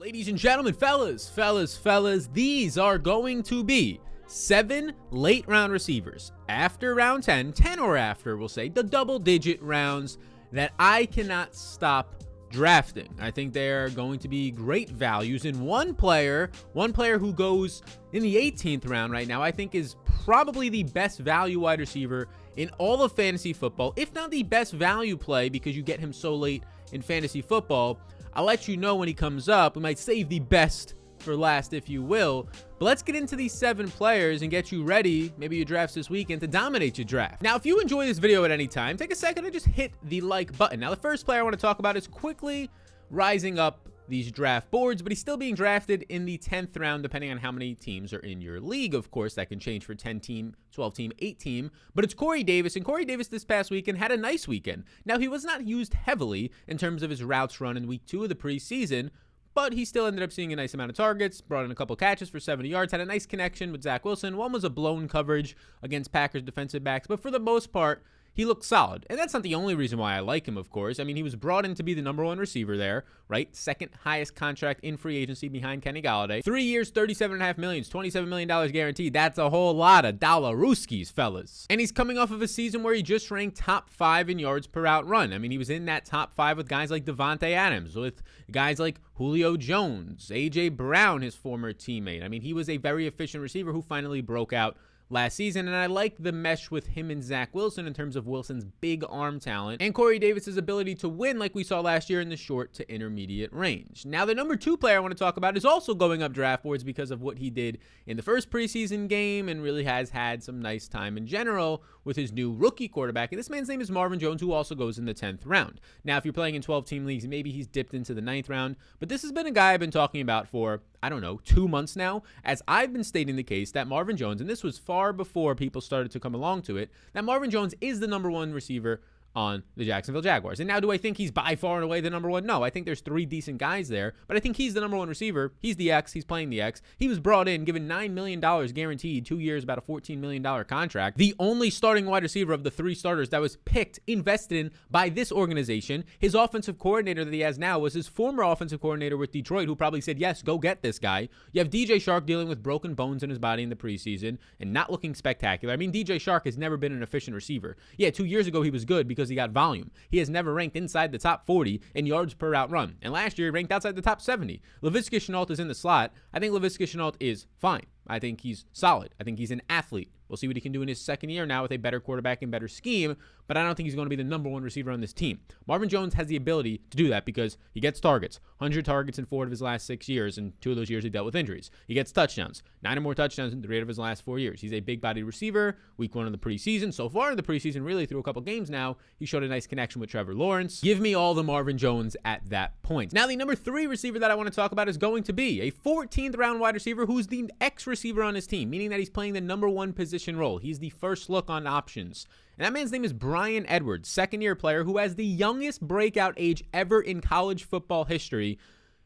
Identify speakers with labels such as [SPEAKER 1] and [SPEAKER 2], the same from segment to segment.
[SPEAKER 1] Ladies and gentlemen, fellas, these are going to be 7 late round receivers after round 10 or after, we'll say, the double-digit rounds that I cannot stop drafting. I think they are going to be great values. And one player who goes in the 18th round right now, I think is probably the best value wide receiver in all of fantasy football, if not the best value play, because you get him so late in fantasy football. I'll let you know when he comes up. We might save the best for last, if you will. But let's get into these 7 players and get you ready, maybe your drafts this weekend, to dominate your draft. Now, if you enjoy this video at any time, take a second and just hit the like button. Now, the first player I want to talk about is quickly rising up these draft boards, but he's still being drafted in the 10th round, depending on how many teams are in your league. Of course, that can change for 10-team, 12-team, 8-team, but it's Corey Davis, and Corey Davis this past weekend had a nice weekend. Now, he was not used heavily in terms of his routes run in week 2 of the preseason, but he still ended up seeing a nice amount of targets, brought in a couple catches for 70 yards, had a nice connection with Zach Wilson. One was a blown coverage against Packers defensive backs, but for the most part, he looked solid. And that's not the only reason why I like him, of course. I mean, he was brought in to be the #1 receiver there, right? Second highest contract in free agency behind Kenny Golladay. 3 years, $37.5 million, $27 million guaranteed. That's a whole lot of dollar-rooskies, fellas. And he's coming off of a season where he just ranked top 5 in yards per route run. I mean, he was in that top 5 with guys like Devontae Adams, with guys like Julio Jones, A.J. Brown, his former teammate. I mean, he was a very efficient receiver who finally broke out last season, and I like the mesh with him and Zach Wilson in terms of Wilson's big arm talent and Corey Davis's ability to win like we saw last year in the short to intermediate range. Now, the #2 player I want to talk about is also going up draft boards because of what he did in the first preseason game and really has had some nice time in general with his new rookie quarterback. And this man's name is Marvin Jones, who also goes in the 10th round. Now, if you're playing in 12-team leagues, maybe he's dipped into the 9th round, but this has been a guy I've been talking about for, I don't know, 2 months now, as I've been stating the case that Marvin Jones, and this was far before people started to come along to it, that Marvin Jones is the #1 receiver on the Jacksonville Jaguars. And now, do I think he's by far and away the #1? No, I think there's 3 decent guys there, but I think he's the #1 receiver. He's the X. He's playing the X. He was brought in, given $9 million guaranteed, 2 years, about a $14 million contract. The only starting wide receiver of the 3 starters that was picked, invested in by this organization. His offensive coordinator that he has now was his former offensive coordinator with Detroit, who probably said, yes, go get this guy. You have DJ Shark dealing with broken bones in his body in the preseason and not looking spectacular. I mean, DJ Shark has never been an efficient receiver. Yeah, 2 years ago he was good because he got volume. He has never ranked inside the top 40 in yards per route run. And last year he ranked outside the top 70. Laviska Shenault is in the slot. I think Laviska Shenault is fine. I think he's solid. I think he's an athlete. We'll see what he can do in his second year now with a better quarterback and better scheme, but I don't think he's going to be the #1 receiver on this team. Marvin Jones has the ability to do that because he gets targets. 100 targets in 4 of his last 6 years, and 2 of those years he dealt with injuries. He gets touchdowns. 9 or more touchdowns in 3 of his last 4 years. He's a big-bodied receiver. Week 1 of the preseason. So far in the preseason, really through a couple games now, he showed a nice connection with Trevor Lawrence. Give me all the Marvin Jones at that point. Now, the #3 receiver that I want to talk about is going to be a 14th round wide receiver who's the X receiver on his team, meaning that he's playing the #1 position role. He's the first look on options. And that man's name is Bryan Edwards, second-year player who has the youngest breakout age ever in college football history.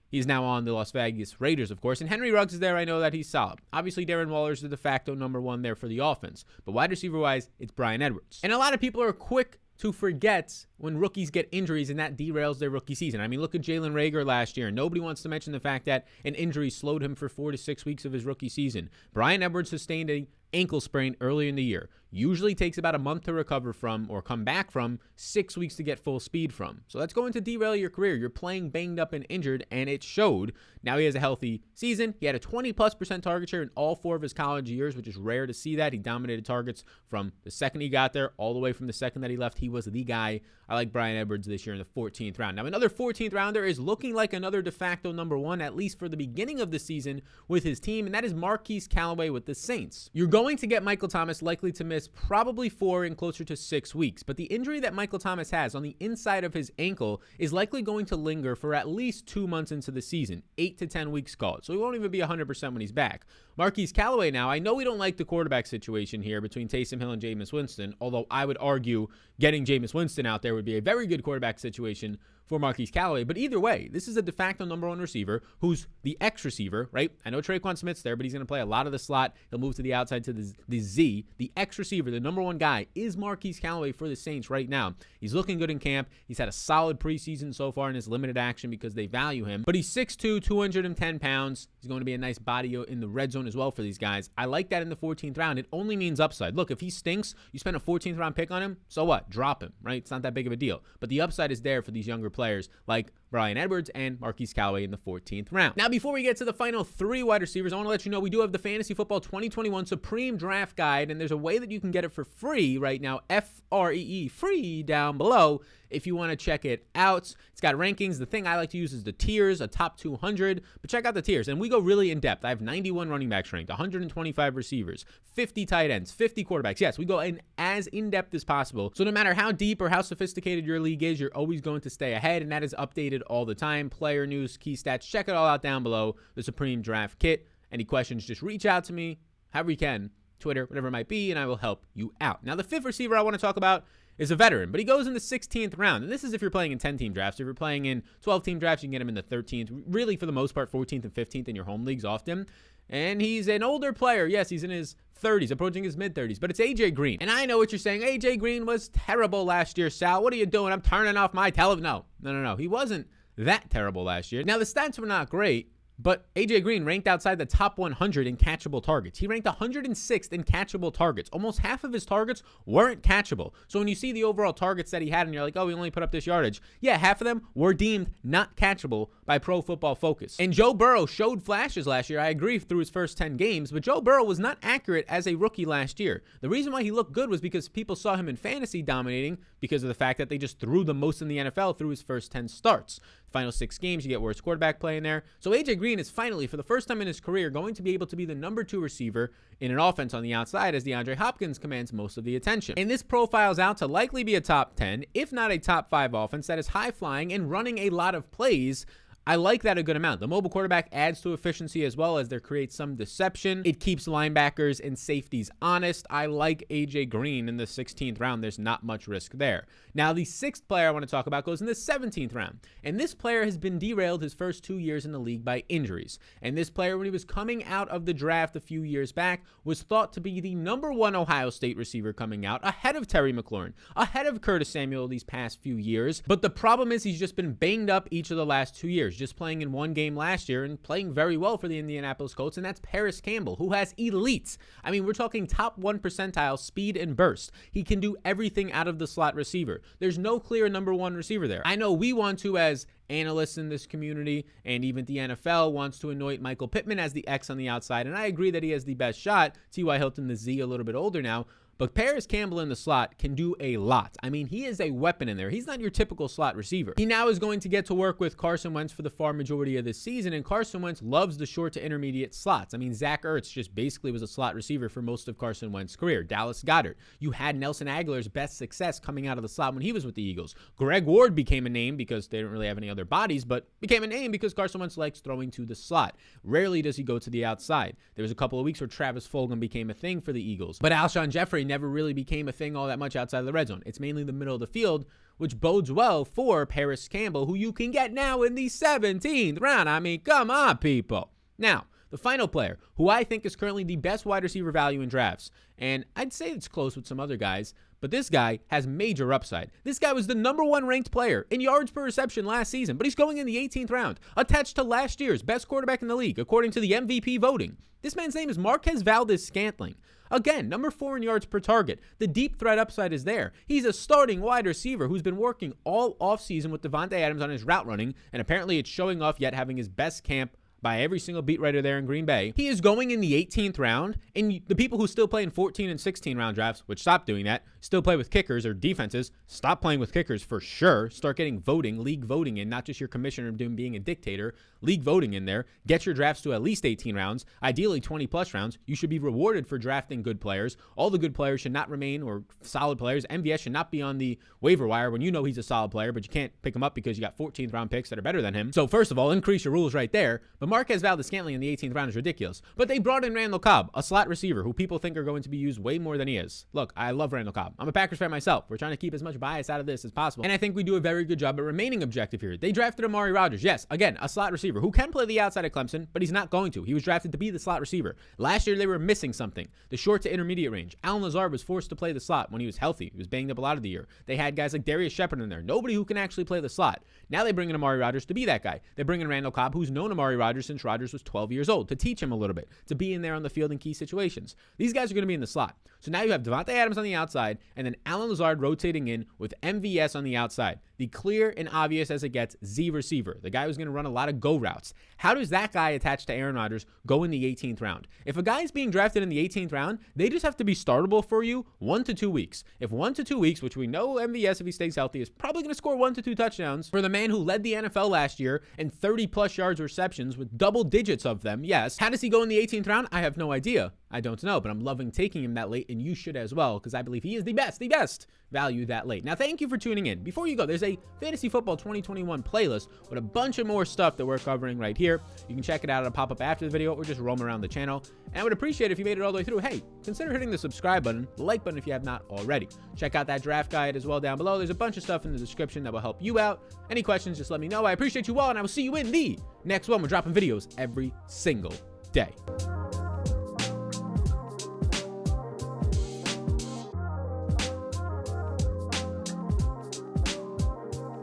[SPEAKER 1] He's now on the Las Vegas Raiders, of course. And Henry Ruggs is there. I know that he's solid. Obviously, Darren Waller's the de facto #1 there for the offense. But wide receiver-wise, it's Bryan Edwards. And a lot of people are quick to forget when rookies get injuries, and that derails their rookie season. I mean, look at Jalen Reagor last year. Nobody wants to mention the fact that an injury slowed him for 4 to 6 weeks of his rookie season. Bryan Edwards sustained an ankle sprain early in the year. Usually takes about a month to recover from or come back from, 6 weeks to get full speed from. So that's going to derail your career. You're playing banged up and injured, and it showed. Now he has a healthy season. He had a 20+% target share in all 4 of his college years, which is rare to see that. He dominated targets from the second he got there all the way from the second that he left. He was the guy. I like Bryan Edwards this year in the 14th round. Now, another 14th rounder is looking like another de facto #1, at least for the beginning of the season with his team, and that is Marquis Callaway with the Saints. You're going to get Michael Thomas likely to miss probably 4 and closer to 6 weeks, but the injury that Michael Thomas has on the inside of his ankle is likely going to linger for at least 2 months into the season, 8 to 10 weeks call it, so he won't even be 100% when he's back. Marquis Callaway now, I know we don't like the quarterback situation here between Taysom Hill and Jameis Winston, although I would argue getting Jameis Winston out there would be a very good quarterback situation for Marquis Callaway. But either way, this is a de facto number one receiver who's the X receiver, right? I know Traquan Smith's there, but he's going to play a lot of the slot. He'll move to the outside to the Z. The X receiver, the number one guy, is Marquis Callaway for the Saints right now. He's looking good in camp. He's had a solid preseason so far in his limited action because they value him. But he's 6'2", 210 pounds. He's going to be a nice body in the red zone as well for these guys. I like that in the 14th round. It only means upside. Look, if he stinks, you spend a 14th round pick on him, so what? Drop him, right? It's not that big of a deal. But the upside is there for these younger players like Bryan Edwards and Marquis Callaway in the 14th round. Now, before we get to the final 3 wide receivers, I want to let you know we do have the Fantasy Football 2021 Supreme Draft Guide, and there's a way that you can get it for free right now, F-R-E-E, free down below if you want to check it out. It's got rankings. The thing I like to use is the tiers, a top 200, but check out the tiers, and we go really in depth. I have 91 running backs ranked, 125 receivers, 50 tight ends, 50 quarterbacks. Yes, we go in as in-depth as possible. So no matter how deep or how sophisticated your league is, you're always going to stay ahead, and that is updated all the time. Player news, key stats, check it all out down below. The Supreme Draft Kit. Any questions, just reach out to me however you can, Twitter, whatever it might be, and I will help you out. Now, the 5th receiver I want to talk about is a veteran, but he goes in the 16th round. And this is if you're playing in 10-team drafts. If you're playing in 12-team drafts, you can get him in the 13th. Really, for the most part, 14th and 15th in your home leagues often. And he's an older player. Yes, he's in his 30s, approaching his mid-30s, but it's AJ Green. And I know what you're saying. AJ Green was terrible last year, Sal. What are you doing? I'm turning off my television. No. He wasn't that terrible last year. Now, the stats were not great, but AJ Green ranked outside the top 100 in catchable targets. He ranked 106th in catchable targets. Almost half of his targets weren't catchable. So when you see the overall targets that he had and you're like, oh, he only put up this yardage. Yeah, half of them were deemed not catchable by Pro Football Focus. And Joe Burrow showed flashes last year, I agree, through his first 10 games, but Joe Burrow was not accurate as a rookie last year. The reason why he looked good was because people saw him in fantasy dominating because of the fact that they just threw the most in the NFL through his first 10 starts. Final 6 games, you get worse quarterback play in there. So AJ Green is finally, for the first time in his career, going to be able to be the number 2 receiver in an offense on the outside as DeAndre Hopkins commands most of the attention. And this profiles out to likely be a top 10, if not a top 5 offense that is high flying and running a lot of plays. I like that a good amount. The mobile quarterback adds to efficiency as well as there creates some deception. It keeps linebackers and safeties honest. I like AJ Green in the 16th round. There's not much risk there. Now, the 6th player I want to talk about goes in the 17th round. And this player has been derailed his first 2 years in the league by injuries. And this player, when he was coming out of the draft a few years back, was thought to be the number 1 Ohio State receiver coming out, ahead of Terry McLaurin, ahead of Curtis Samuel these past few years. But the problem is he's just been banged up each of the last 2 years. Just playing in 1 game last year and playing very well for the Indianapolis Colts, and that's Paris Campbell, who has elite. I mean, we're talking top 1 percentile speed and burst. He can do everything out of the slot receiver. There's no clear number 1 receiver there. I know we want to, as analysts in this community, and even the NFL wants to anoint Michael Pittman as the X on the outside, and I agree that he has the best shot. T.Y. Hilton, the Z, a little bit older now. But Paris Campbell in the slot can do a lot. I mean, he is a weapon in there. He's not your typical slot receiver. He now is going to get to work with Carson Wentz for the far majority of this season, and Carson Wentz loves the short to intermediate slots. I mean, Zach Ertz just basically was a slot receiver for most of Carson Wentz's career. Dallas Goddard. You had Nelson Aguilar's best success coming out of the slot when he was with the Eagles. Greg Ward became a name because they didn't really have any other bodies, but became a name because Carson Wentz likes throwing to the slot. Rarely does he go to the outside. There was a couple of weeks where Travis Fogan became a thing for the Eagles, but Alshon Jeffrey never really became a thing all that much outside of the red zone. It's mainly the middle of the field, which bodes well for Paris Campbell, who you can get now in the 17th round. I mean, come on, people. Now, the final player, who I think is currently the best wide receiver value in drafts, and I'd say it's close with some other guys, but this guy has major upside. This guy was the number 1 ranked player in yards per reception last season, but he's going in the 18th round, attached to last year's best quarterback in the league, according to the MVP voting. This man's name is Marquez Valdes-Scantling. Again, number 4 in yards per target. The deep threat upside is there. He's a starting wide receiver who's been working all offseason with Devontae Adams on his route running, and apparently it's showing off yet having his best camp by every single beat writer there in Green Bay. He is going in the 18th round, and the people who still play in 14 and 16 round drafts, which stop doing that, still play with kickers or defenses, stop playing with kickers for sure. Start getting voting, league voting in, not just your commissioner being a dictator, league voting in there. Get your drafts to at least 18 rounds, ideally 20 plus rounds. You should be rewarded for drafting good players. All the good players should not remain, or solid players. MVS should not be on the waiver wire when you know he's a solid player, but you can't pick him up because you got 14th round picks that are better than him. So first of all, increase your rules right there. But Marquez Valdes-Scantling in the 18th round is ridiculous, but they brought in Randall Cobb, a slot receiver who people think are going to be used way more than he is. Look, I love Randall Cobb. I'm a Packers fan myself. We're trying to keep as much bias out of this as possible, and I think we do a very good job at remaining objective here. They drafted Amari Rodgers. Yes, again, a slot receiver who can play the outside at Clemson, but he's not going to. He was drafted to be the slot receiver. Last year, they were missing something. The short to intermediate range. Allen Lazard was forced to play the slot when he was healthy. He was banged up a lot of the year. They had guys like Darius Shepard in there. Nobody who can actually play the slot. Now they bring in Amari Rodgers to be that guy. They bring in Randall Cobb, who's known Amari Rodgers since Rodgers was 12 years old, to teach him a little bit, to be in there on the field in key situations. These guys are going to be in the slot. So now you have Devontae Adams on the outside, and then Allen Lazard rotating in with MVS on the outside. The clear and obvious as it gets Z receiver, the guy who's going to run a lot of go routes. How does that guy attached to Aaron Rodgers go in the 18th round? If a guy is being drafted in the 18th round, they just have to be startable for you 1 to 2 weeks. If 1 to 2 weeks, which we know MVS, if he stays healthy, is probably going to score 1 to 2 touchdowns for the man who led the NFL last year in 30-plus yards receptions with double digits of them, yes. How does he go in the 18th round? I have no idea. I don't know, but I'm loving taking him that late, and you should as well, because I believe he is the best value that late. Now, thank you for tuning in. Before you go, there's a Fantasy Football 2021 playlist with a bunch of more stuff that we're covering right here. You can check it out. It'll pop up after the video or just roam around the channel. And I would appreciate it if you made it all the way through. Hey, consider hitting the subscribe button, the like button if you have not already. Check out that draft guide as well down below. There's a bunch of stuff in the description that will help you out. Any questions, just let me know. I appreciate you all, and I will see you in the next one. We're dropping videos every single day.